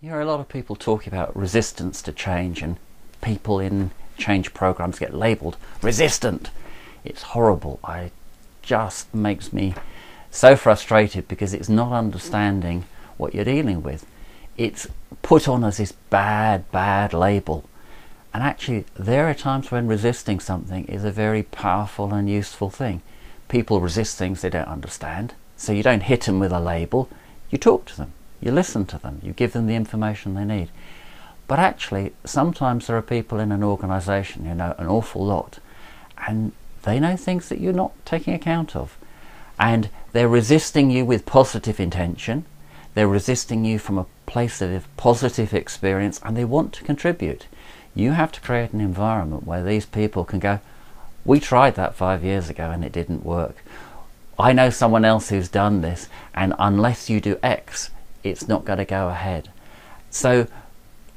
You hear a lot of people talking about resistance to change, and people in change programs get labelled resistant. It's horrible. It just makes me so frustrated because it's not understanding what you're dealing with. It's put on as this bad label. And actually, there are times when resisting something is a very powerful and useful thing. People resist things they don't understand, so you don't hit them with a label. You talk to them, you listen to them, you give them the information they need. But actually, sometimes there are people in an organisation who know an awful lot, and they know things that you're not taking account of. And they're resisting you with positive intention, they're resisting you from a place of positive experience, and they want to contribute. You have to create an environment where these people can go, we tried that 5 years ago and it didn't work. I know someone else who's done this, and unless you do X, it's not going to go ahead. So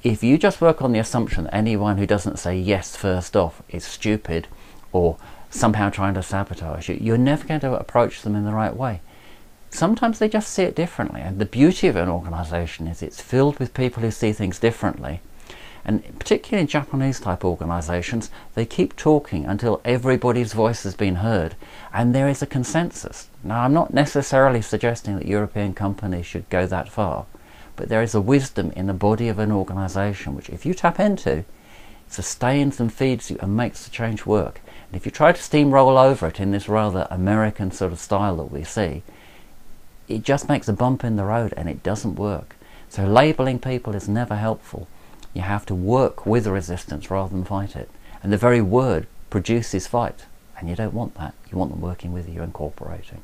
if you just work on the assumption that anyone who doesn't say yes first off is stupid or somehow trying to sabotage you, you're never going to approach them in the right way. Sometimes they just see it differently, and the beauty of an organisation is it's filled with people who see things differently. And particularly in Japanese type organisations, they keep talking until everybody's voice has been heard and there is a consensus. Now, I'm not necessarily suggesting that European companies should go that far, but there is a wisdom in the body of an organisation which, if you tap into, sustains and feeds you and makes the change work. And if you try to steamroll over it in this rather American sort of style that we see, it just makes a bump in the road and it doesn't work. So labelling people is never helpful. You have to work with resistance rather than fight it. And the very word produces fight. And you don't want that. You want them working with you and cooperating.